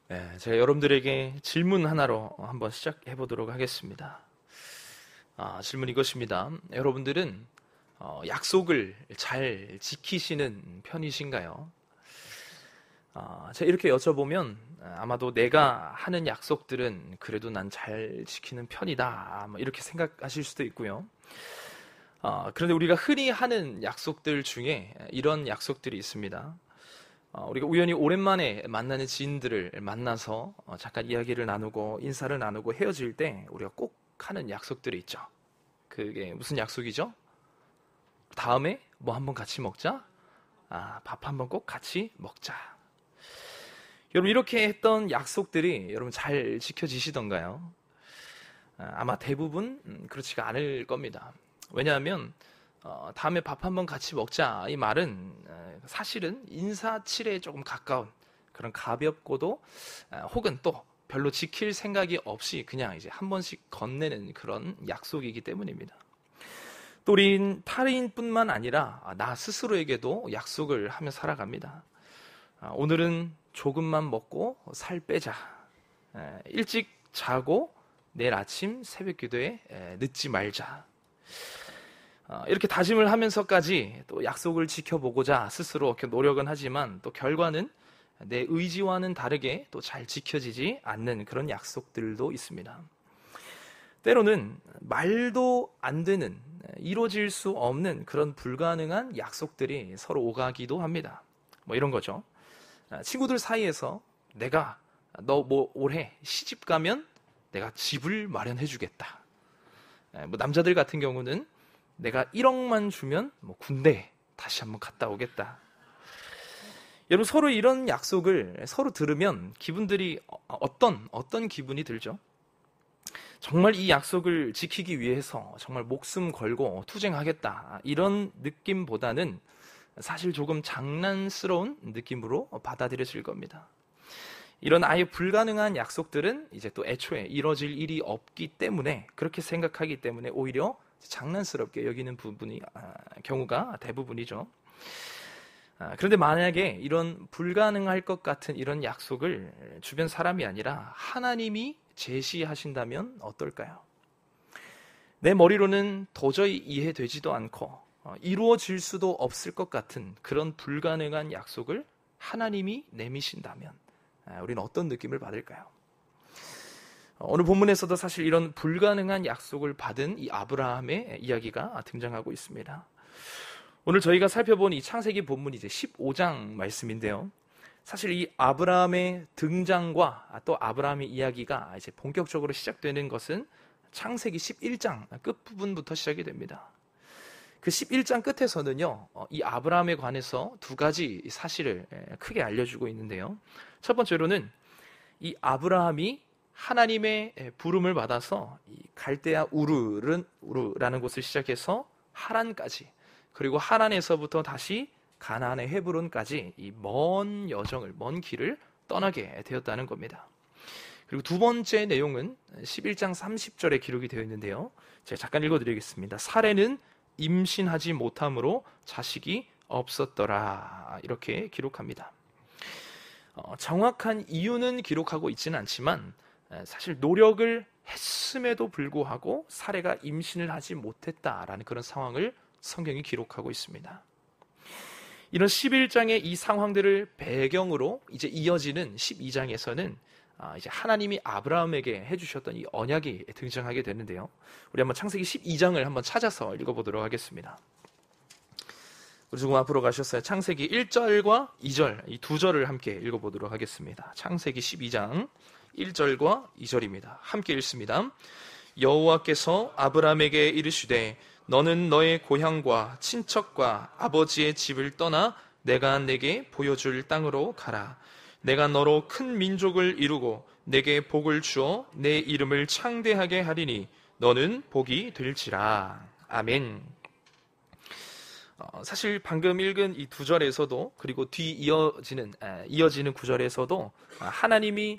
제가 여러분들에게 질문 하나로 한번 시작해 보도록 하겠습니다. 질문 이것입니다. 여러분들은 약속을 잘 지키시는 편이신가요? 제가 이렇게 여쭤보면 아마도 내가 하는 약속들은 그래도 난 잘 지키는 편이다, 이렇게 생각하실 수도 있고요. 그런데 우리가 흔히 하는 약속들 중에 이런 약속들이 있습니다. 우리가 우연히 오랜만에 만나는 지인들을 만나서 잠깐 이야기를 나누고 인사를 나누고 헤어질 때 우리가 꼭 하는 약속들이 있죠. 그게 무슨 약속이죠? 다음에 뭐 한번 같이 먹자? 밥 한번 꼭 같이 먹자. 여러분, 이렇게 했던 약속들이 여러분 잘 지켜지시던가요? 아마 대부분 그렇지가 않을 겁니다. 왜냐하면 다음에 밥 한번 같이 먹자, 이 말은 사실은 인사치레에 조금 가까운 그런 가볍고도 혹은 또 별로 지킬 생각이 없이 그냥 이제 한 번씩 건네는 그런 약속이기 때문입니다. 또 우린 타인뿐만 아니라 나 스스로에게도 약속을 하며 살아갑니다. 오늘은 조금만 먹고 살 빼자. 일찍 자고 내일 아침 새벽 기도에 늦지 말자. 이렇게 다짐을 하면서까지 또 약속을 지켜보고자 스스로 이렇게 노력은 하지만 또 결과는 내 의지와는 다르게 또 잘 지켜지지 않는 그런 약속들도 있습니다. 때로는 말도 안 되는, 이루어질 수 없는 그런 불가능한 약속들이 서로 오가기도 합니다. 뭐 이런 거죠. 친구들 사이에서 내가 너 뭐 올해 시집 가면 내가 집을 마련해 주겠다. 뭐 남자들 같은 경우는 내가 1억만 주면 뭐 군대 다시 한번 갔다 오겠다. 여러분, 서로 이런 약속을 서로 들으면 기분들이 어떤 기분이 들죠? 정말 이 약속을 지키기 위해서 정말 목숨 걸고 투쟁하겠다, 이런 느낌보다는 사실 조금 장난스러운 느낌으로 받아들여질 겁니다. 이런 아예 불가능한 약속들은 이제 또 애초에 이뤄질 일이 없기 때문에, 그렇게 생각하기 때문에 오히려 장난스럽게 여기는 경우가 대부분이죠. 그런데 만약에 이런 불가능할 것 같은 이런 약속을 주변 사람이 아니라 하나님이 제시하신다면 어떨까요? 내 머리로는 도저히 이해되지도 않고 이루어질 수도 없을 것 같은 그런 불가능한 약속을 하나님이 내미신다면 우리는 어떤 느낌을 받을까요? 오늘 본문에서도 사실 이런 불가능한 약속을 받은 이 아브라함의 이야기가 등장하고 있습니다. 오늘 저희가 살펴본 이 창세기 본문이 이제 15장 말씀인데요. 사실 이 아브라함의 등장과 또 아브라함의 이야기가 이제 본격적으로 시작되는 것은 창세기 11장 끝부분부터 시작이 됩니다. 그 11장 끝에서는요, 이 아브라함에 관해서 두 가지 사실을 크게 알려주고 있는데요. 첫 번째로는 이 아브라함이 하나님의 부름을 받아서 이 갈대아 우르라는 곳을 시작해서 하란까지, 그리고 하란에서부터 다시 가나안의 헤브론까지 이 먼 길을 떠나게 되었다는 겁니다. 그리고 두 번째 내용은 11장 30절에 기록이 되어 있는데요. 제가 잠깐 읽어드리겠습니다. 사레는 임신하지 못함으로 자식이 없었더라, 이렇게 기록합니다. 정확한 이유는 기록하고 있지는 않지만 사실 노력을 했음에도 불구하고 사레가 임신을 하지 못했다라는 그런 상황을 성경이 기록하고 있습니다. 이런 11장의 이 상황들을 배경으로 이제 이어지는 12장에서는 이제 하나님이 아브라함에게 해주셨던 이 언약이 등장하게 되는데요. 우리 한번 창세기 12장을 한번 찾아서 읽어보도록 하겠습니다. 우리 조금 앞으로 가셨어요. 창세기 1절과 2절, 이 두 절을 함께 읽어보도록 하겠습니다. 창세기 12장 1절과 2절입니다. 함께 읽습니다. 여호와께서 아브라함에게 이르시되 너는 너의 고향과 친척과 아버지의 집을 떠나 내가 내게 보여줄 땅으로 가라. 내가 너로 큰 민족을 이루고 내게 복을 주어 내 이름을 창대하게 하리니 너는 복이 될지라. 아멘. 사실 방금 읽은 이 두 절에서도, 그리고 뒤 이어지는 구절에서도 하나님이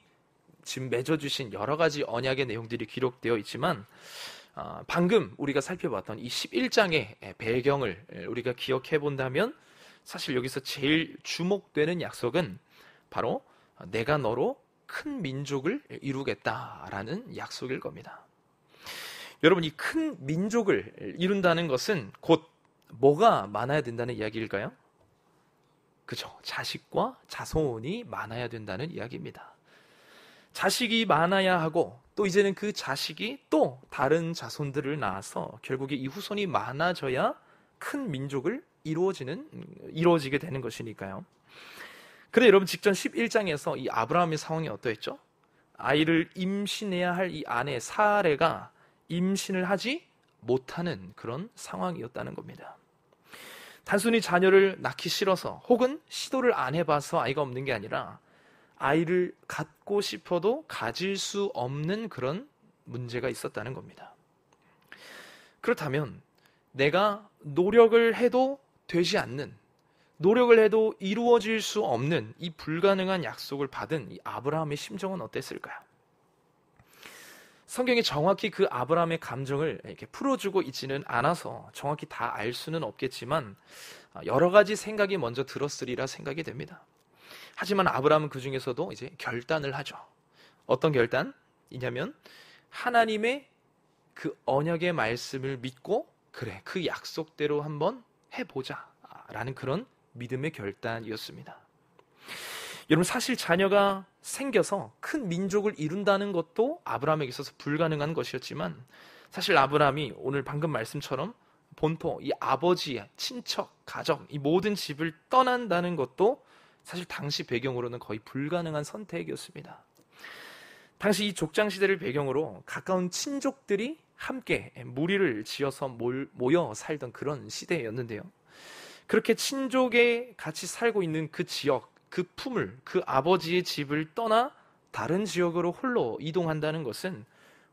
지금 맺어주신 여러 가지 언약의 내용들이 기록되어 있지만 방금 우리가 살펴봤던 이 11장의 배경을 우리가 기억해 본다면 사실 여기서 제일 주목되는 약속은 바로 내가 너로 큰 민족을 이루겠다라는 약속일 겁니다. 여러분, 이 큰 민족을 이룬다는 것은 곧 뭐가 많아야 된다는 이야기일까요? 그죠. 자식과 자손이 많아야 된다는 이야기입니다. 자식이 많아야 하고 또 이제는 그 자식이 또 다른 자손들을 낳아서 결국에 이 후손이 많아져야 큰 민족을 이루어지게 되는 것이니까요. 그런데 여러분, 직전 11장에서 이 아브라함의 상황이 어떠했죠? 아이를 임신해야 할 이 아내 사레가 임신을 하지 못하는 그런 상황이었다는 겁니다. 단순히 자녀를 낳기 싫어서 혹은 시도를 안 해봐서 아이가 없는 게 아니라 아이를 갖고 싶어도 가질 수 없는 그런 문제가 있었다는 겁니다. 그렇다면 내가 노력을 해도 되지 않는, 노력을 해도 이루어질 수 없는 이 불가능한 약속을 받은 이 아브라함의 심정은 어땠을까요? 성경이 정확히 그 아브라함의 감정을 이렇게 풀어주고 있지는 않아서 정확히 다 알 수는 없겠지만 여러 가지 생각이 먼저 들었으리라 생각이 됩니다. 하지만 아브라함은 그 중에서도 이제 결단을 하죠. 어떤 결단이냐면 하나님의 그 언약의 말씀을 믿고 그래, 그 약속대로 한번 해보자 라는 그런 믿음의 결단이었습니다. 여러분, 사실 자녀가 생겨서 큰 민족을 이룬다는 것도 아브라함에게 있어서 불가능한 것이었지만 사실 아브라함이 오늘 방금 말씀처럼 본토, 이 아버지, 친척, 가족, 이 모든 집을 떠난다는 것도 사실 당시 배경으로는 거의 불가능한 선택이었습니다. 당시 이 족장시대를 배경으로 가까운 친족들이 함께 무리를 지어서 모여 살던 그런 시대였는데요. 그렇게 친족에 같이 살고 있는 그 지역, 그 품을, 그 아버지의 집을 떠나 다른 지역으로 홀로 이동한다는 것은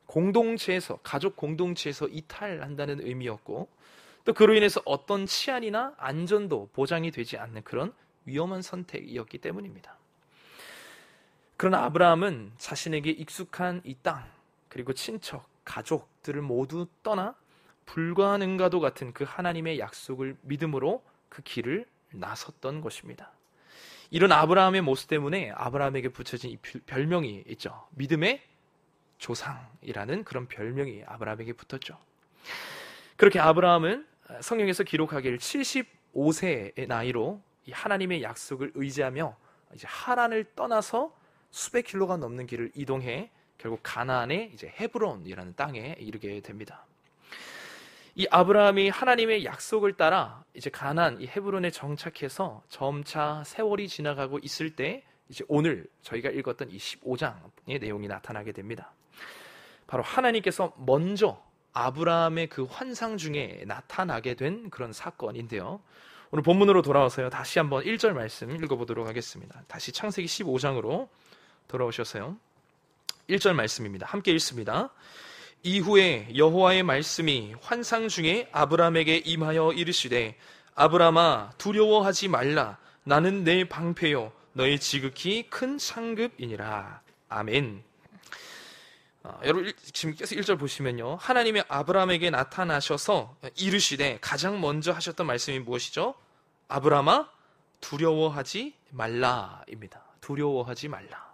공동체에서, 가족 공동체에서 이탈한다는 의미였고 또 그로 인해서 어떤 치안이나 안전도 보장이 되지 않는 그런 위험한 선택이었기 때문입니다. 그러나 아브라함은 자신에게 익숙한 이 땅, 그리고 친척, 가족들을 모두 떠나 불가능과도 같은 그 하나님의 약속을 믿음으로 그 길을 나섰던 것입니다. 이런 아브라함의 모습 때문에 아브라함에게 붙여진 이 별명이 있죠. 믿음의 조상이라는 그런 별명이 아브라함에게 붙었죠. 그렇게 아브라함은 성경에서 기록하기를 75세의 나이로 이 하나님의 약속을 의지하며 이제 하란을 떠나서 수백 킬로가 넘는 길을 이동해 결국 가나안의 이제 헤브론이라는 땅에 이르게 됩니다. 이 아브라함이 하나님의 약속을 따라 이제 가나안 이 헤브론에 정착해서 점차 세월이 지나가고 있을 때 이제 오늘 저희가 읽었던 이 15장의 내용이 나타나게 됩니다. 바로 하나님께서 먼저 아브라함의 그 환상 중에 나타나게 된 그런 사건인데요. 오늘 본문으로 돌아와서요. 다시 한번 1절 말씀 읽어보도록 하겠습니다. 다시 창세기 15장으로 돌아오셔서요. 1절 말씀입니다. 함께 읽습니다. 이후에 여호와의 말씀이 환상 중에 아브라함에게 임하여 이르시되 아브라함아 두려워하지 말라. 나는 내 방패요 너의 지극히 큰 상급이니라. 아멘. 여러분 지금 계속 1절 보시면요. 하나님이 아브라함에게 나타나셔서 이르시되 가장 먼저 하셨던 말씀이 무엇이죠? 아브라함아 두려워하지 말라입니다. 두려워하지 말라.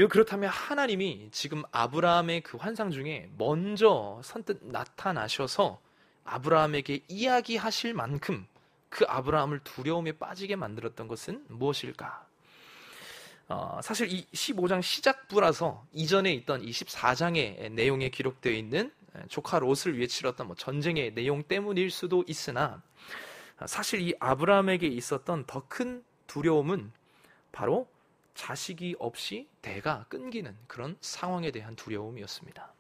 그렇다면 하나님이 지금 아브라함의 그 환상 중에 먼저 선뜻 나타나셔서 아브라함에게 이야기하실 만큼 그 아브라함을 두려움에 빠지게 만들었던 것은 무엇일까? 사실 이 15장 시작부라서 이전에 있던 이 14장의 내용에 기록되어 있는 조카 롯을 위해 치렀던 전쟁의 내용 때문일 수도 있으나 사실 이 아브라함에게 있었던 더 큰 두려움은 바로 자식이 없이 대가 끊기는 그런 상황에 대한 두려움이었습니다.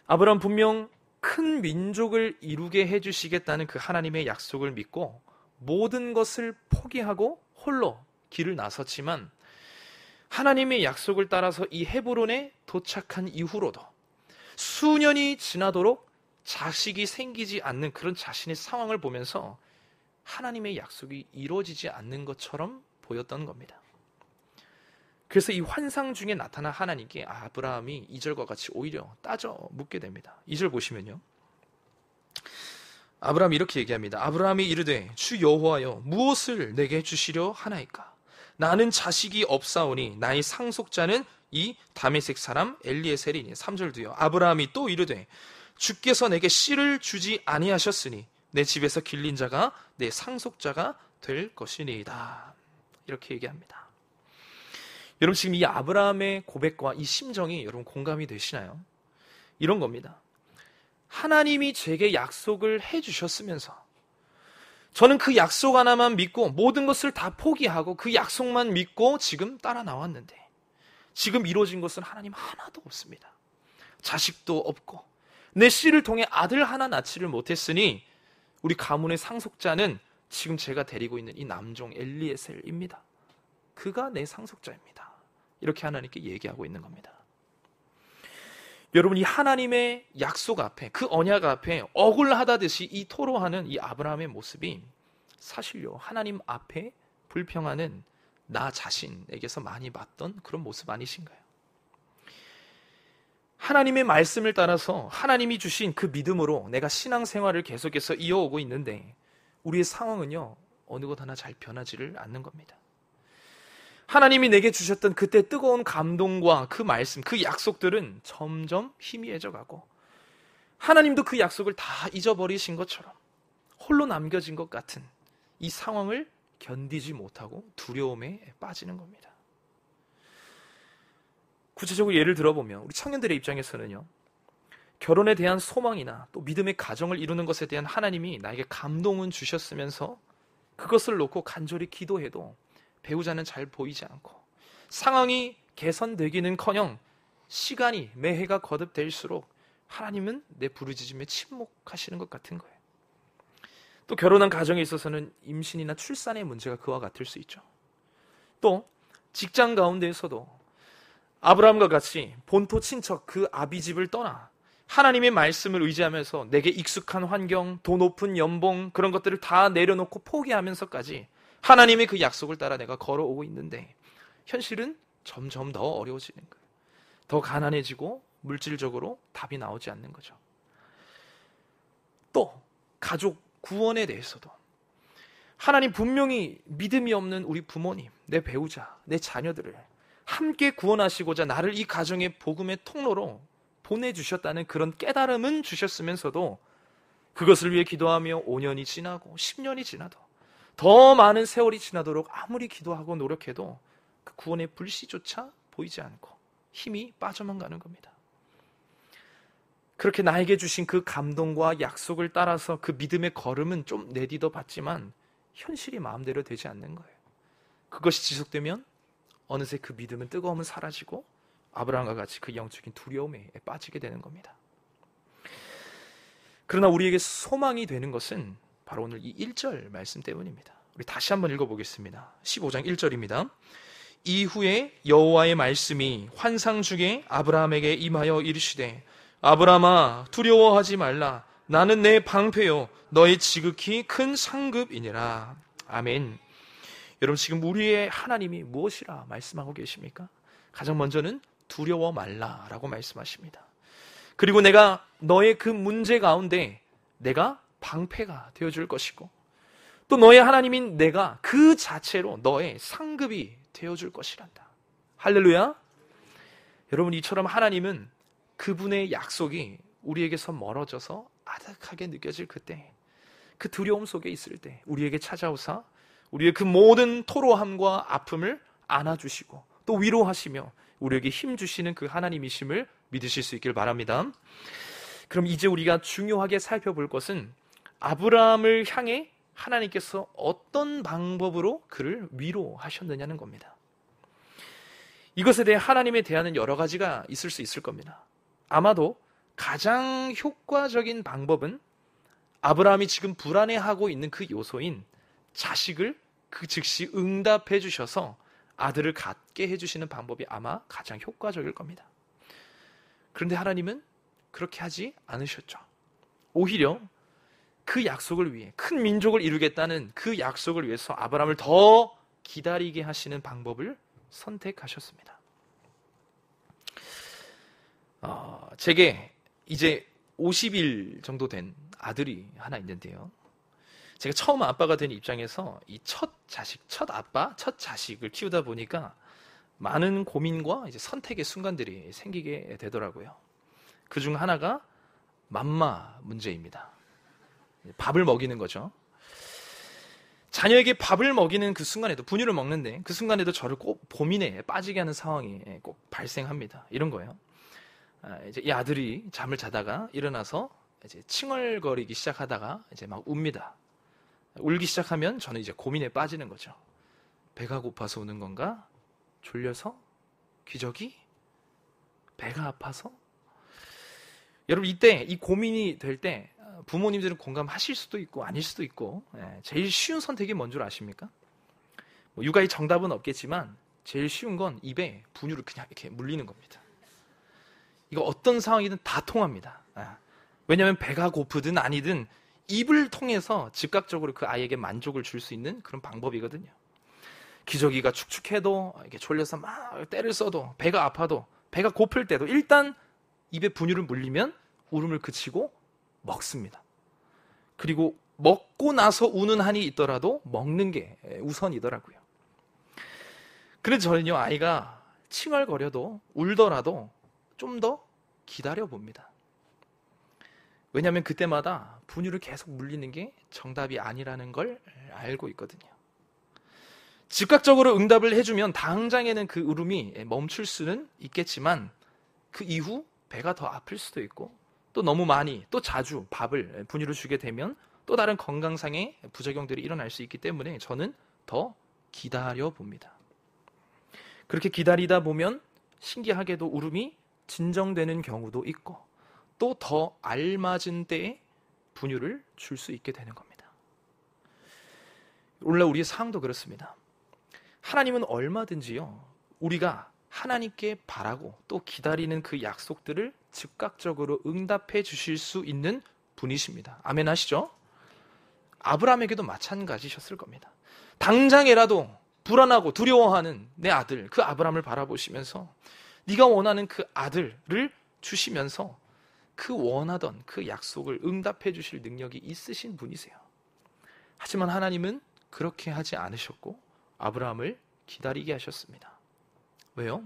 아브라함 분명 큰 민족을 이루게 해주시겠다는 그 하나님의 약속을 믿고 모든 것을 포기하고 홀로 길을 나섰지만 하나님의 약속을 따라서 이 헤브론에 도착한 이후로도 수년이 지나도록 자식이 생기지 않는 그런 자신의 상황을 보면서 하나님의 약속이 이루어지지 않는 것처럼 보였던 겁니다. 그래서 이 환상 중에 나타난 하나님께 아브라함이 2절과 같이 오히려 따져 묻게 됩니다. 2절 보시면요. 아브라함이 이렇게 얘기합니다. 아브라함이 이르되 주 여호와여 무엇을 내게 주시려 하나이까? 나는 자식이 없사오니 나의 상속자는 이 다메섹 사람 엘리에셀이니. 3절 뒤요. 아브라함이 또 이르되 주께서 내게 씨를 주지 아니하셨으니 내 집에서 길린 자가 내 상속자가 될 것이니이다. 이렇게 얘기합니다. 여러분, 지금 이 아브라함의 고백과 이 심정이 여러분 공감이 되시나요? 이런 겁니다. 하나님이 제게 약속을 해주셨으면서 저는 그 약속 하나만 믿고 모든 것을 다 포기하고 그 약속만 믿고 지금 따라 나왔는데 지금 이루어진 것은 하나님 하나도 없습니다. 자식도 없고 내 씨를 통해 아들 하나 낳지를 못했으니 우리 가문의 상속자는 지금 제가 데리고 있는 이 남종 엘리에셀입니다. 그가 내 상속자입니다. 이렇게 하나님께 얘기하고 있는 겁니다. 여러분, 이 하나님의 약속 앞에, 그 언약 앞에 억울하다듯이 이 토로하는 이 아브라함의 모습이 사실요, 하나님 앞에 불평하는 나 자신에게서 많이 봤던 그런 모습 아니신가요? 하나님의 말씀을 따라서 하나님이 주신 그 믿음으로 내가 신앙생활을 계속해서 이어오고 있는데 우리의 상황은요, 어느 것 하나 잘 변하지를 않는 겁니다. 하나님이 내게 주셨던 그때 뜨거운 감동과 그 말씀, 그 약속들은 점점 희미해져 가고 하나님도 그 약속을 다 잊어버리신 것처럼 홀로 남겨진 것 같은 이 상황을 견디지 못하고 두려움에 빠지는 겁니다. 구체적으로 예를 들어보면 우리 청년들의 입장에서는요, 결혼에 대한 소망이나 또 믿음의 가정을 이루는 것에 대한 하나님이 나에게 감동은 주셨으면서 그것을 놓고 간절히 기도해도 배우자는 잘 보이지 않고 상황이 개선되기는커녕 시간이 매해가 거듭될수록 하나님은 내 부르짖음에 침묵하시는 것 같은 거예요. 또 결혼한 가정에 있어서는 임신이나 출산의 문제가 그와 같을 수 있죠. 또 직장 가운데에서도 아브라함과 같이 본토 친척 그 아비집을 떠나 하나님의 말씀을 의지하면서 내게 익숙한 환경, 더 높은 연봉, 그런 것들을 다 내려놓고 포기하면서까지 하나님의 그 약속을 따라 내가 걸어오고 있는데 현실은 점점 더 어려워지는 거예요. 더 가난해지고 물질적으로 답이 나오지 않는 거죠. 또 가족 구원에 대해서도 하나님 분명히 믿음이 없는 우리 부모님, 내 배우자, 내 자녀들을 함께 구원하시고자 나를 이 가정의 복음의 통로로 보내주셨다는 그런 깨달음은 주셨으면서도 그것을 위해 기도하며 5년이 지나고 10년이 지나도 더 많은 세월이 지나도록 아무리 기도하고 노력해도 그 구원의 불씨조차 보이지 않고 힘이 빠져만 가는 겁니다. 그렇게 나에게 주신 그 감동과 약속을 따라서 그 믿음의 걸음은 좀 내디뎌 봤지만 현실이 마음대로 되지 않는 거예요. 그것이 지속되면 어느새 그 믿음은 뜨거움은 사라지고 아브라함과 같이 그 영적인 두려움에 빠지게 되는 겁니다. 그러나 우리에게 소망이 되는 것은 바로 오늘 이 1절 말씀 때문입니다. 우리 다시 한번 읽어보겠습니다. 15장 1절입니다. 이후에 여호와의 말씀이 환상 중에 아브라함에게 임하여 이르시되 아브라함아 두려워하지 말라. 나는 내 방패요 너의 지극히 큰 상급이니라. 아멘. 여러분, 지금 우리의 하나님이 무엇이라 말씀하고 계십니까? 가장 먼저는 두려워 말라라고 말씀하십니다. 그리고 내가 너의 그 문제 가운데 내가 방패가 되어줄 것이고 또 너의 하나님인 내가 그 자체로 너의 상급이 되어줄 것이란다. 할렐루야. 여러분, 이처럼 하나님은 그분의 약속이 우리에게서 멀어져서 아득하게 느껴질 그때, 그 두려움 속에 있을 때 우리에게 찾아오사 우리의 그 모든 토로함과 아픔을 안아주시고 또 위로하시며 우리에게 힘 주시는 그 하나님이심을 믿으실 수 있길 바랍니다. 그럼 이제 우리가 중요하게 살펴볼 것은 아브라함을 향해 하나님께서 어떤 방법으로 그를 위로하셨느냐는 겁니다. 이것에 대해 하나님에 대하는 여러 가지가 있을 수 있을 겁니다. 아마도 가장 효과적인 방법은 아브라함이 지금 불안해하고 있는 그 요소인 자식을 그 즉시 응답해 주셔서 아들을 갖게 해주시는 방법이 아마 가장 효과적일 겁니다. 그런데 하나님은 그렇게 하지 않으셨죠. 오히려 그 약속을 위해 큰 민족을 이루겠다는 그 약속을 위해서 아브라함을 더 기다리게 하시는 방법을 선택하셨습니다. 제게 이제 50일 정도 된 아들이 하나 있는데요. 제가 처음 아빠가 된 입장에서 이 첫 자식, 첫 아빠, 첫 자식을 키우다 보니까 많은 고민과 이제 선택의 순간들이 생기게 되더라고요. 그 중 하나가 맘마 문제입니다. 밥을 먹이는 거죠. 자녀에게 밥을 먹이는 그 순간에도, 분유를 먹는데 그 순간에도 저를 꼭 고민에 빠지게 하는 상황이 꼭 발생합니다. 이런 거예요. 이제 이 아들이 잠을 자다가 일어나서 이제 칭얼거리기 시작하다가 이제 막 웁니다. 울기 시작하면 저는 이제 고민에 빠지는 거죠. 배가 고파서 우는 건가? 졸려서? 기저귀? 배가 아파서? 여러분, 이때 이 고민이 될 때 부모님들은 공감하실 수도 있고 아닐 수도 있고, 제일 쉬운 선택이 뭔 줄 아십니까? 뭐 육아의 정답은 없겠지만 제일 쉬운 건 입에 분유를 그냥 이렇게 물리는 겁니다. 이거 어떤 상황이든 다 통합니다. 왜냐하면 배가 고프든 아니든 입을 통해서 즉각적으로 그 아이에게 만족을 줄 수 있는 그런 방법이거든요. 기저귀가 축축해도, 이게 졸려서 막 때를 써도, 배가 아파도, 배가 고플 때도 일단 입에 분유를 물리면 울음을 그치고 먹습니다. 그리고 먹고 나서 우는 한이 있더라도 먹는 게 우선이더라고요. 그래서 저는요, 아이가 칭얼거려도 울더라도 좀 더 기다려봅니다. 왜냐하면 그때마다 분유를 계속 물리는 게 정답이 아니라는 걸 알고 있거든요. 즉각적으로 응답을 해주면 당장에는 그 울음이 멈출 수는 있겠지만 그 이후 배가 더 아플 수도 있고, 또 너무 많이, 또 자주 밥을, 분유를 주게 되면 또 다른 건강상의 부작용들이 일어날 수 있기 때문에 저는 더 기다려봅니다. 그렇게 기다리다 보면 신기하게도 울음이 진정되는 경우도 있고, 또 더 알맞은 때에 분유를 줄 수 있게 되는 겁니다. 오늘날 우리의 상황도 그렇습니다. 하나님은 얼마든지요, 우리가 하나님께 바라고 또 기다리는 그 약속들을 즉각적으로 응답해 주실 수 있는 분이십니다. 아멘 하시죠? 아브라함에게도 마찬가지셨을 겁니다. 당장이라도 불안하고 두려워하는 내 아들, 그 아브라함을 바라보시면서 네가 원하는 그 아들을 주시면서 그 원하던 그 약속을 응답해 주실 능력이 있으신 분이세요. 하지만 하나님은 그렇게 하지 않으셨고 아브라함을 기다리게 하셨습니다. 왜요?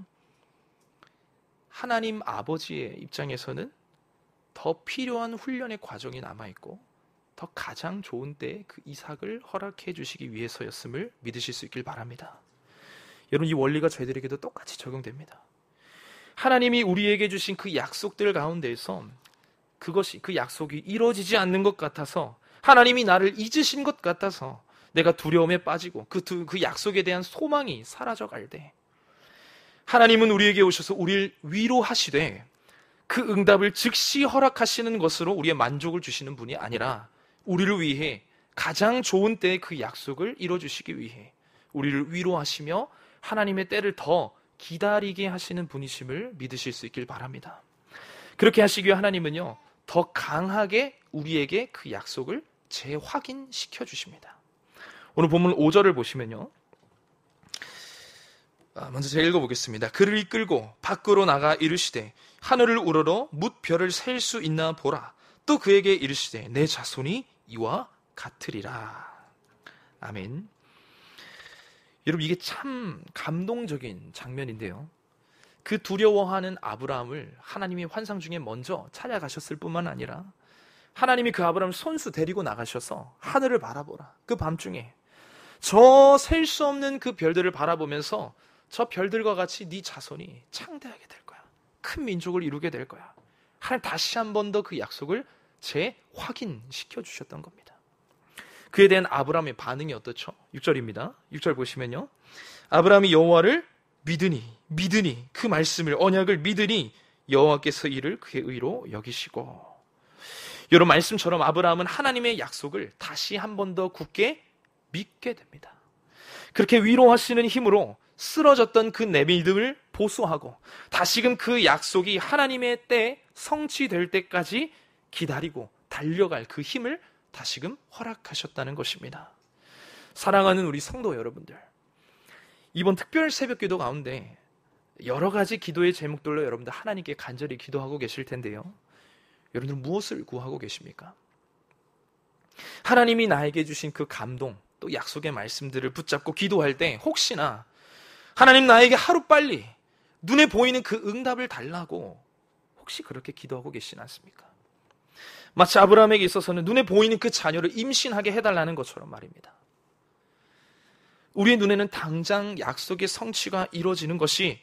하나님 아버지의 입장에서는 더 필요한 훈련의 과정이 남아있고 더 가장 좋은 때에 그 이삭을 허락해 주시기 위해서였음을 믿으실 수 있길 바랍니다. 여러분, 이 원리가 저희들에게도 똑같이 적용됩니다. 하나님이 우리에게 주신 그 약속들 가운데에서 그것이, 그 약속이 이루어지지 않는 것 같아서, 하나님이 나를 잊으신 것 같아서 내가 두려움에 빠지고 그 약속에 대한 소망이 사라져갈 때, 하나님은 우리에게 오셔서 우리를 위로하시되 그 응답을 즉시 허락하시는 것으로 우리의 만족을 주시는 분이 아니라 우리를 위해 가장 좋은 때에 그 약속을 이뤄주시기 위해 우리를 위로하시며 하나님의 때를 더 기다리게 하시는 분이심을 믿으실 수 있길 바랍니다. 그렇게 하시기 위해 하나님은요, 더 강하게 우리에게 그 약속을 재확인시켜 주십니다. 오늘 본문 5절을 보시면요, 먼저 제가 읽어보겠습니다. 그를 이끌고 밖으로 나가 이르시되 하늘을 우러러 뭇 별을 셀 수 있나 보라. 또 그에게 이르시되 내 자손이 이와 같으리라. 아멘. 여러분, 이게 참 감동적인 장면인데요, 그 두려워하는 아브라함을 하나님이 환상 중에 먼저 찾아가셨을 뿐만 아니라 하나님이 그 아브라함을 손수 데리고 나가셔서 하늘을 바라보라. 그 밤중에 저 셀 수 없는 그 별들을 바라보면서 저 별들과 같이 네 자손이 창대하게 될 거야. 큰 민족을 이루게 될 거야. 하나님 다시 한 번 더 그 약속을 재확인시켜 주셨던 겁니다. 그에 대한 아브라함의 반응이 어떻죠? 6절입니다. 6절 보시면요, 아브라함이 여호와를 믿으니 그 말씀을, 언약을 믿으니 여호와께서 이를 그의 의로 여기시고. 이런 말씀처럼 아브라함은 하나님의 약속을 다시 한 번 더 굳게 믿게 됩니다. 그렇게 위로하시는 힘으로 쓰러졌던 그 내 믿음을 보수하고 다시금 그 약속이 하나님의 때에 성취될 때까지 기다리고 달려갈 그 힘을 다시금 허락하셨다는 것입니다. 사랑하는 우리 성도 여러분들, 이번 특별 새벽기도 가운데 여러 가지 기도의 제목들로 여러분들 하나님께 간절히 기도하고 계실 텐데요, 여러분들 무엇을 구하고 계십니까? 하나님이 나에게 주신 그 감동, 또 약속의 말씀들을 붙잡고 기도할 때 혹시나 하나님 나에게 하루빨리 눈에 보이는 그 응답을 달라고 혹시 그렇게 기도하고 계시지 않습니까? 마치 아브라함에게 있어서는 눈에 보이는 그 자녀를 임신하게 해달라는 것처럼 말입니다. 우리의 눈에는 당장 약속의 성취가 이루어지는 것이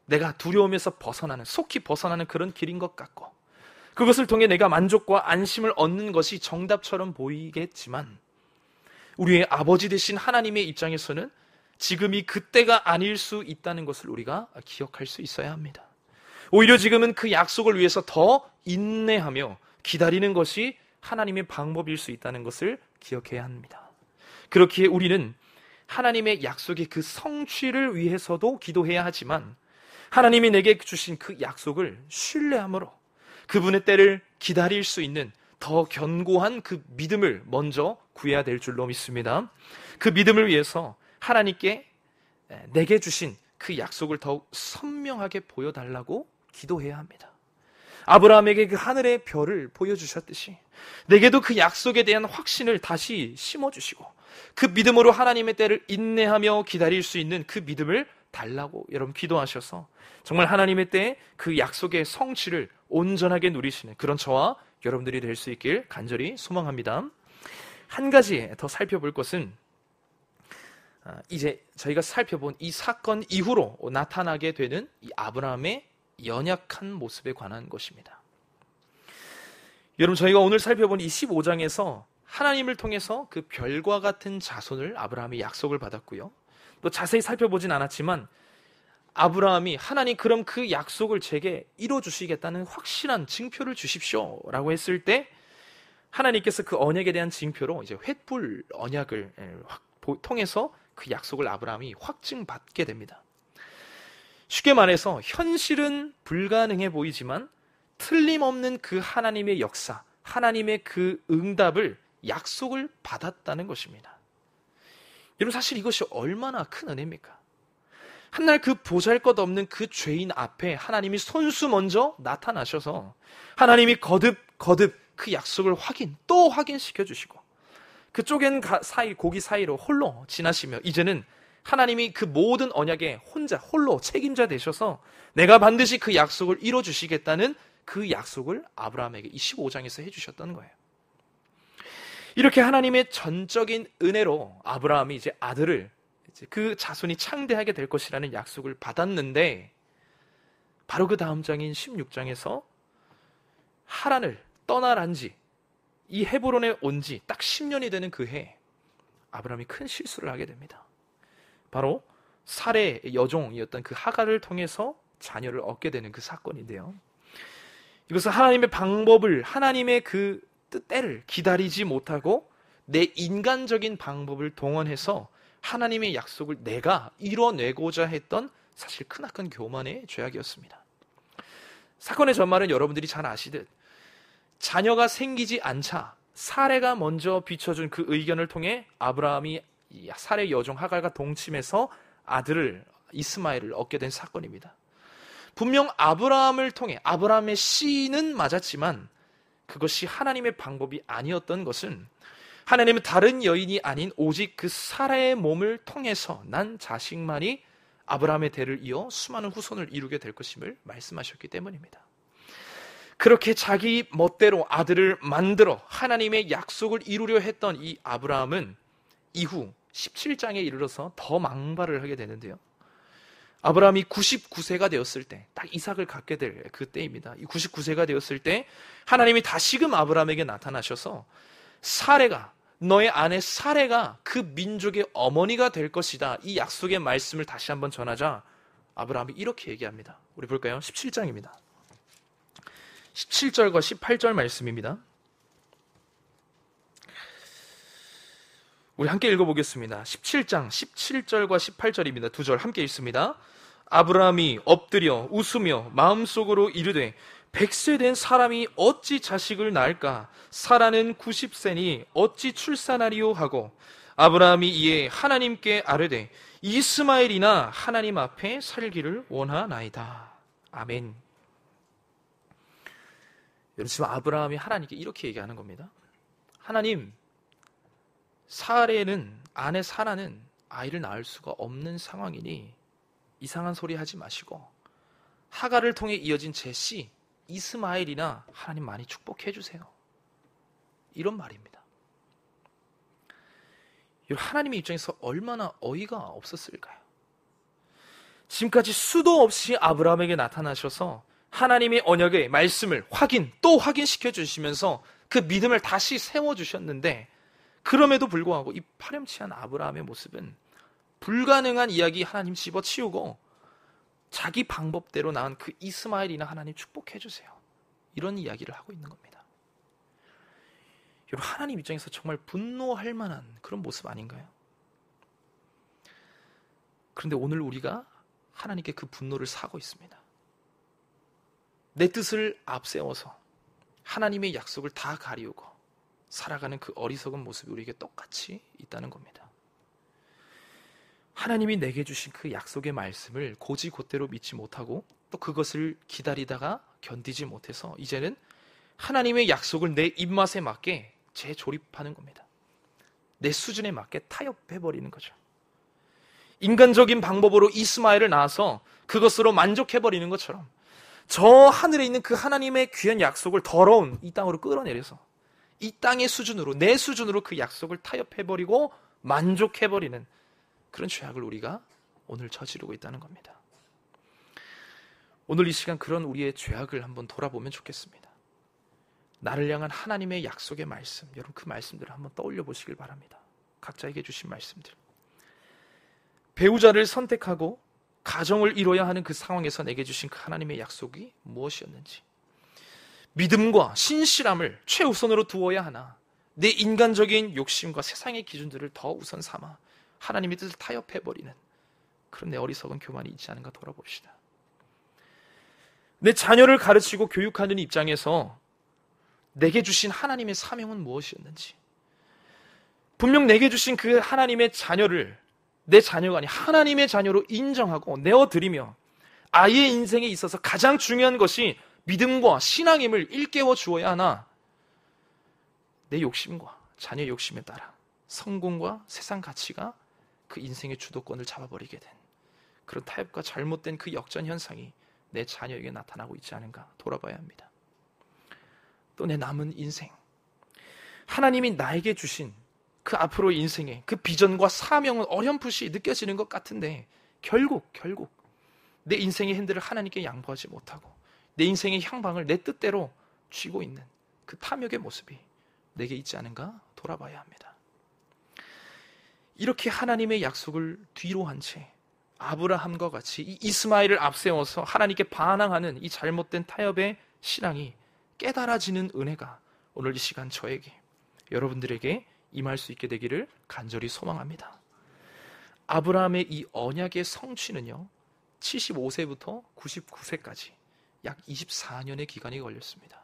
내가 두려움에서 벗어나는, 속히 벗어나는 그런 길인 것 같고, 그것을 통해 내가 만족과 안심을 얻는 것이 정답처럼 보이겠지만, 우리의 아버지 되신 하나님의 입장에서는 지금이 그때가 아닐 수 있다는 것을 우리가 기억할 수 있어야 합니다. 오히려 지금은 그 약속을 위해서 더 인내하며 기다리는 것이 하나님의 방법일 수 있다는 것을 기억해야 합니다. 그렇기에 우리는 하나님의 약속의 그 성취를 위해서도 기도해야 하지만, 하나님이 내게 주신 그 약속을 신뢰함으로 그분의 때를 기다릴 수 있는 더 견고한 그 믿음을 먼저 구해야 될 줄로 믿습니다. 그 믿음을 위해서 하나님께 내게 주신 그 약속을 더욱 선명하게 보여달라고 기도해야 합니다. 아브라함에게 그 하늘의 별을 보여주셨듯이 내게도 그 약속에 대한 확신을 다시 심어주시고, 그 믿음으로 하나님의 때를 인내하며 기다릴 수 있는 그 믿음을 달라고 여러분 기도하셔서 정말 하나님의 때에 그 약속의 성취를 온전하게 누리시는 그런 저와 여러분들이 될 수 있길 간절히 소망합니다. 한 가지 더 살펴볼 것은 이제 저희가 살펴본 이 사건 이후로 나타나게 되는 이 아브라함의 연약한 모습에 관한 것입니다. 여러분, 저희가 오늘 살펴본 이 15장에서 하나님을 통해서 그 별과 같은 자손을 아브라함이 약속을 받았고요. 또 자세히 살펴보진 않았지만 아브라함이 하나님 그럼 그 약속을 제게 이뤄주시겠다는 확실한 징표를 주십시오 라고 했을 때 하나님께서 그 언약에 대한 징표로 이제 횃불 언약을 통해서 그 약속을 아브라함이 확증받게 됩니다. 쉽게 말해서 현실은 불가능해 보이지만 틀림없는 그 하나님의 역사, 하나님의 그 응답을 약속을 받았다는 것입니다. 여러분, 사실 이것이 얼마나 큰 은혜입니까? 한날 그 보잘것없는 그 죄인 앞에 하나님이 손수 먼저 나타나셔서 하나님이 거듭 그 약속을 또 확인시켜 주시고, 그 쪼갠 고기 사이로 홀로 지나시며 이제는 하나님이 그 모든 언약에 홀로 책임자 되셔서 내가 반드시 그 약속을 이뤄주시겠다는 그 약속을 아브라함에게 이 15장에서 해주셨다는 거예요. 이렇게 하나님의 전적인 은혜로 아브라함이 이제 아들을 그 자손이 창대하게 될 것이라는 약속을 받았는데, 바로 그 다음 장인 16장에서 하란을 떠나란 지, 이 헤브론에 온 지 딱 10년이 되는 그 해 아브라함이 큰 실수를 하게 됩니다. 바로 살의 여종이었던 그 하갈을 통해서 자녀를 얻게 되는 그 사건인데요. 이것은 하나님의 방법을, 하나님의 그 때를 기다리지 못하고 내 인간적인 방법을 동원해서 하나님의 약속을 내가 이뤄내고자 했던 사실 크나큰 교만의 죄악이었습니다. 사건의 전말은 여러분들이 잘 아시듯 자녀가 생기지 않자 사레가 먼저 비춰준 그 의견을 통해 아브라함이 사레 여종 하갈과 동침해서 아들을 이스마엘을 얻게 된 사건입니다. 분명 아브라함을 통해 아브라함의 씨는 맞았지만 그것이 하나님의 방법이 아니었던 것은 하나님은 다른 여인이 아닌 오직 그 사라의 몸을 통해서 난 자식만이 아브라함의 대를 이어 수많은 후손을 이루게 될 것임을 말씀하셨기 때문입니다. 그렇게 자기 멋대로 아들을 만들어 하나님의 약속을 이루려 했던 이 아브라함은 이후 17장에 이르러서 더 망발을 하게 되는데요. 아브라함이 99세가 되었을 때, 딱 이삭을 갖게 될 그때입니다. 이 99세가 되었을 때 하나님이 다시금 아브라함에게 나타나셔서 너의 아내 사레가 그 민족의 어머니가 될 것이다, 이 약속의 말씀을 다시 한번 전하자 아브라함이 이렇게 얘기합니다. 우리 볼까요? 17장입니다. 17절과 18절 말씀입니다. 우리 함께 읽어보겠습니다. 17장 17절과 18절입니다. 두 절 함께 읽습니다. 아브라함이 엎드려 웃으며 마음속으로 이르되 100세 된 사람이 어찌 자식을 낳을까? 사라는 90세니 어찌 출산하리요? 하고 아브라함이 이에 하나님께 아뢰되 이스마엘이나 하나님 앞에 살기를 원하나이다. 아멘. 여러분, 지금 아브라함이 하나님께 이렇게 얘기하는 겁니다. 하나님, 아내 사라는 아이를 낳을 수가 없는 상황이니 이상한 소리 하지 마시고 하갈을 통해 이어진 제 씨 이스마엘이나 하나님 많이 축복해 주세요. 이런 말입니다. 하나님의 입장에서 얼마나 어이가 없었을까요? 지금까지 수도 없이 아브라함에게 나타나셔서 하나님의 언약의 말씀을 또 확인시켜 주시면서 그 믿음을 다시 세워주셨는데, 그럼에도 불구하고 이 파렴치한 아브라함의 모습은 불가능한 이야기 하나님 집어치우고 자기 방법대로 낳은 그 이스마엘이나 하나님 축복해 주세요, 이런 이야기를 하고 있는 겁니다. 여러분, 하나님 입장에서 정말 분노할 만한 그런 모습 아닌가요? 그런데 오늘 우리가 하나님께 그 분노를 사고 있습니다. 내 뜻을 앞세워서 하나님의 약속을 다 가리우고 살아가는 그 어리석은 모습이 우리에게 똑같이 있다는 겁니다. 하나님이 내게 주신 그 약속의 말씀을 곧이곧대로 믿지 못하고 또 그것을 기다리다가 견디지 못해서 이제는 하나님의 약속을 내 입맛에 맞게 재조립하는 겁니다. 내 수준에 맞게 타협해버리는 거죠. 인간적인 방법으로 이스마엘을 낳아서 그것으로 만족해버리는 것처럼 저 하늘에 있는 그 하나님의 귀한 약속을 더러운 이 땅으로 끌어내려서 이 땅의 수준으로, 내 수준으로 그 약속을 타협해버리고 만족해버리는 그런 죄악을 우리가 오늘 저지르고 있다는 겁니다. 오늘 이 시간 그런 우리의 죄악을 한번 돌아보면 좋겠습니다. 나를 향한 하나님의 약속의 말씀, 여러분 그 말씀들을 한번 떠올려 보시길 바랍니다. 각자에게 주신 말씀들. 배우자를 선택하고 가정을 이뤄야 하는 그 상황에서 내게 주신 그 하나님의 약속이 무엇이었는지, 믿음과 신실함을 최우선으로 두어야 하나 내 인간적인 욕심과 세상의 기준들을 더 우선 삼아 하나님의 뜻을 타협해버리는 그런 내 어리석은 교만이 있지 않은가 돌아봅시다. 내 자녀를 가르치고 교육하는 입장에서 내게 주신 하나님의 사명은 무엇이었는지, 분명 내게 주신 그 하나님의 자녀를 내 자녀가 아닌 하나님의 자녀로 인정하고 내어드리며 아이의 인생에 있어서 가장 중요한 것이 믿음과 신앙임을 일깨워 주어야 하나 내 욕심과 자녀의 욕심에 따라 성공과 세상 가치가 그 인생의 주도권을 잡아버리게 된 그런 타협과 잘못된 그 역전 현상이 내 자녀에게 나타나고 있지 않은가 돌아봐야 합니다. 또 내 남은 인생, 하나님이 나에게 주신 그 앞으로의 인생의 그 비전과 사명은 어렴풋이 느껴지는 것 같은데 결국 내 인생의 핸들을 하나님께 양보하지 못하고 내 인생의 향방을 내 뜻대로 쥐고 있는 그 탐욕의 모습이 내게 있지 않은가 돌아봐야 합니다. 이렇게 하나님의 약속을 뒤로 한 채 아브라함과 같이 이 이스마엘을 앞세워서 하나님께 반항하는 이 잘못된 타협의 신앙이 깨달아지는 은혜가 오늘 이 시간 저에게, 여러분들에게 임할 수 있게 되기를 간절히 소망합니다. 아브라함의 이 언약의 성취는요, 75세부터 99세까지 약 24년의 기간이 걸렸습니다.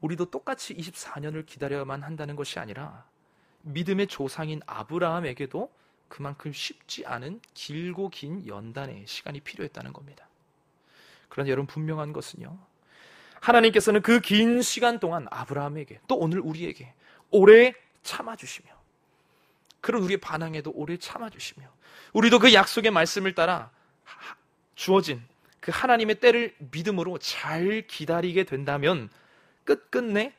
우리도 똑같이 24년을 기다려야만 한다는 것이 아니라 믿음의 조상인 아브라함에게도 그만큼 쉽지 않은 길고 긴 연단의 시간이 필요했다는 겁니다. 그런데 여러분, 분명한 것은요, 하나님께서는 그 긴 시간 동안 아브라함에게 또 오늘 우리에게 오래 참아주시며, 그런 우리의 반항에도 오래 참아주시며, 우리도 그 약속의 말씀을 따라 주어진 그 하나님의 때를 믿음으로 잘 기다리게 된다면 끝끝내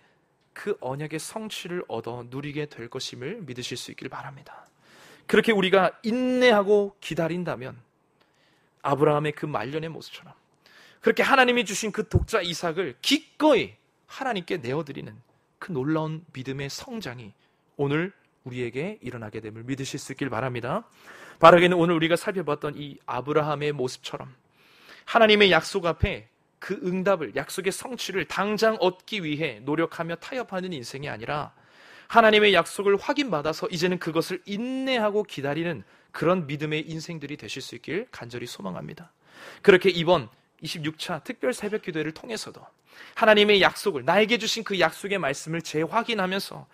그 언약의 성취를 얻어 누리게 될 것임을 믿으실 수 있길 바랍니다. 그렇게 우리가 인내하고 기다린다면 아브라함의 그 말년의 모습처럼 그렇게 하나님이 주신 그 독자 이삭을 기꺼이 하나님께 내어드리는 그 놀라운 믿음의 성장이 오늘 우리에게 일어나게 됨을 믿으실 수 있길 바랍니다. 바라기는 오늘 우리가 살펴봤던 이 아브라함의 모습처럼 하나님의 약속 앞에 그 응답을, 약속의 성취를 당장 얻기 위해 노력하며 타협하는 인생이 아니라 하나님의 약속을 확인받아서 이제는 그것을 인내하고 기다리는 그런 믿음의 인생들이 되실 수 있길 간절히 소망합니다. 그렇게 이번 26차 특별 새벽 기도회를 통해서도 하나님의 약속을, 나에게 주신 그 약속의 말씀을 재확인하면서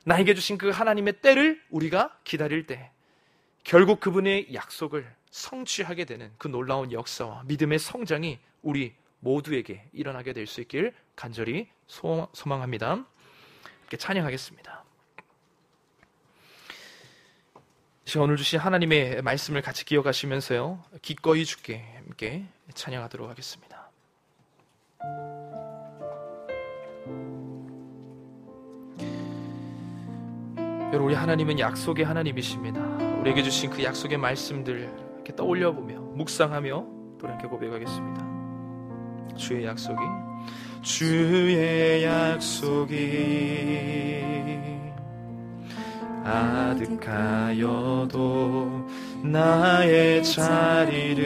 나에게 주신 그 하나님의 때를 우리가 기다릴 때 결국 그분의 약속을 성취하게 되는 그 놀라운 역사와 믿음의 성장이 우리 모두에게 일어나게 될 수 있길 간절히 소망합니다. 이렇게 찬양하겠습니다. 제가 오늘 주신 하나님의 말씀을 같이 기억하시면서요, 기꺼이 주께 함께 찬양하도록 하겠습니다. 여러분, 우리 하나님은 약속의 하나님이십니다. 우리에게 주신 그 약속의 말씀들 이렇게 떠올려보며 묵상하며 또 이렇게 고백하겠습니다. 주의 약속이 아득하여도 나의 자리를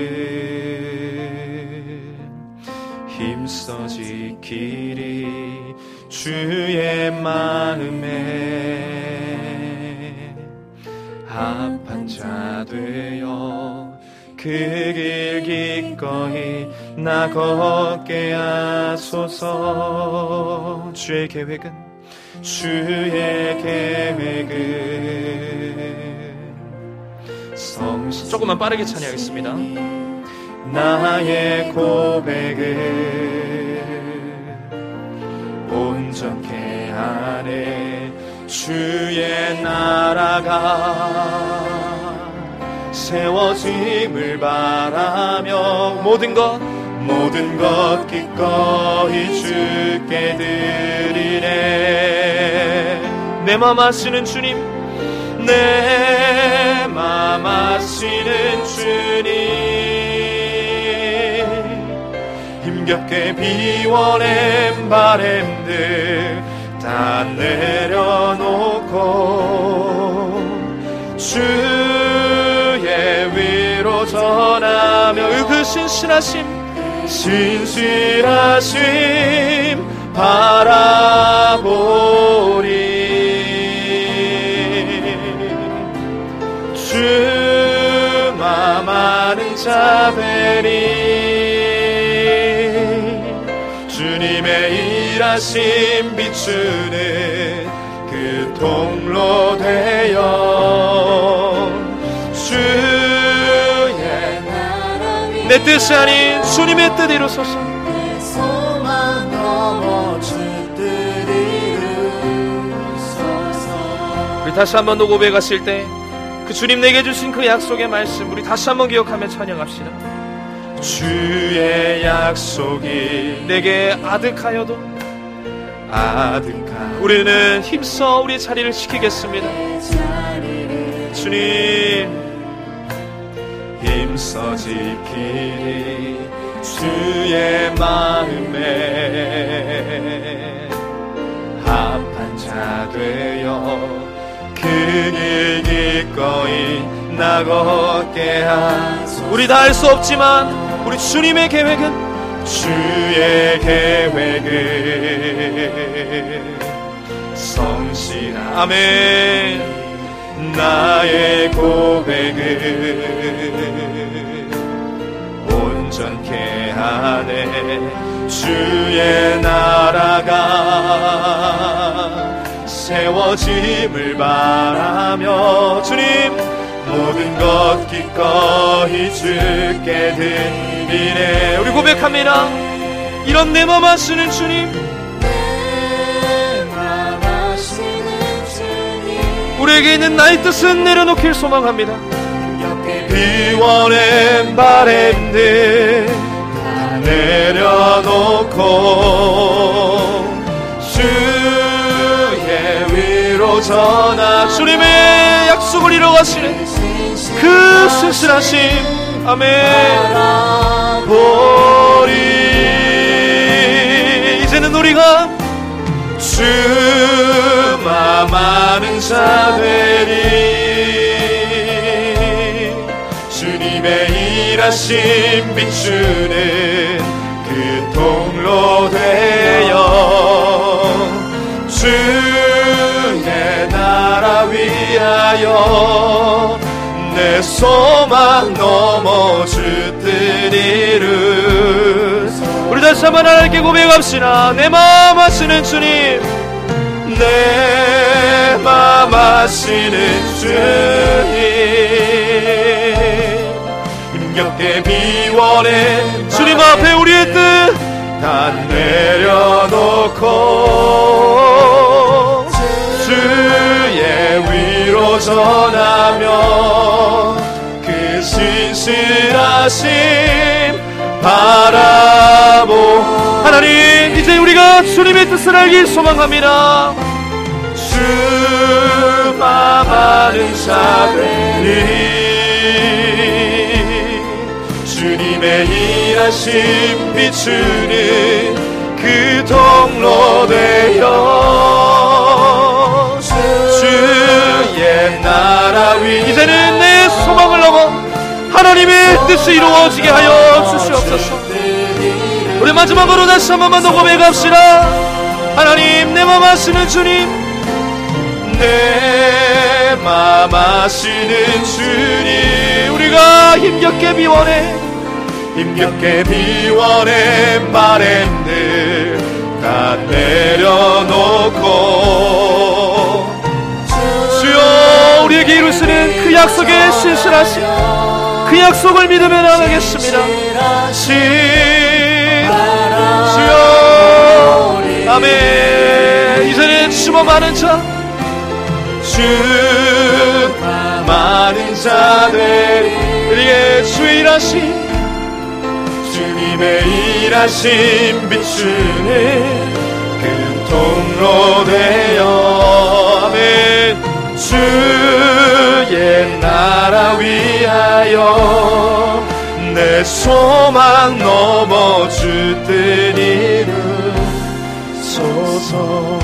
힘써 지키리. 주의 마음에 합한 자 되어 그 길 기꺼이 나 걷게 하소서. 주의 계획은 조금만 빠르게 찬양하겠습니다. 나의 고백을 온전케 하네. 주의 나라가 세워짐을 바라며 모든 것 기꺼이 주께 드리네. 내 맘 아시는 주님, 내 맘 아시는 주님, 힘겹게 비워낸 바램들 다 내려놓고 주의 위로 전하며 그 신실하심 바라보리. 주 맘 아는 자 되리. 주님의 일하심 비추는 그 통로 되어 주의 내 뜻이 아닌 주님의 뜻 이루소서. 내 소망 넘어 주 뜻 이루소서. 우리 다시 한번 더 고백하실 때 그 주님 내게 주신 그 약속의 말씀 우리 다시 한번 기억하며 찬양합시다. 주의 약속이 내게 아득하여도 우리는 힘써 우리의 자리를 지키겠습니다. 주님 힘써 지키리. 주의 마음에 합한 자 되어 그 길 기꺼이 나 걷게 하소서. 우리 다 할 수 없지만 우리 주님의 계획은 성실한 아멘. 나의 고백을 온전케 하네. 주의 나라가 세워짐을 바라며 주님 모든 것 기꺼이 주께 드리네. 우리 고백합니다. 이런 내 맘 아시는 주님, 우리에게 있는 나의 뜻은 내려놓길 소망합니다. 비워낸 바램들 다 내려놓고 주의 위로 전하. 주님의 약속을 이뤄가시는 그 신실하심 아멘 보리. 이제는 우리가 주 맘 아는 자 되리. 주님의 일하심 비추는 그 통로 되어 주의 나라 위하여 내 소망 넘어 주 뜻 이루소서. 우리 다시 한번 하나님께 고백합시다. 내 맘 아시는 주님, 내 맘 아시는 주님, 힘겹게 비워낸 주님 앞에 우리의 뜻 다 내려놓고 주의 위로 전하며 신실하심 바라보. 하나님, 이제 우리가 주님의 뜻을 알길 소망합니다. 주마 많은 자들이 주님의 일하심 비추는 그 통로 되어 주의 나라 위. 이제는 내 소망을 넘어 하나님의 뜻이 이루어지게 하여 주시옵소서. 우리 마지막으로 다시 한 번만 더 고백합시다. 하나님, 내 맘 아시는 주님, 내 맘 아시는 주님, 우리가 힘겹게 비워낸 바램들 다 내려놓고 주여, 우리에게 이루시는 그 약속에 신실하신 그 약속을 믿으며 나가겠습니다. 주여, 아멘. 이제는 주마 많은 자, 주 많은 자들에게 주의 일하심, 주님의 일하심 비추는 그 통로 되어. 아멘. 주의 나라 위하여 내 소망 넘어 주 뜻 이루소서.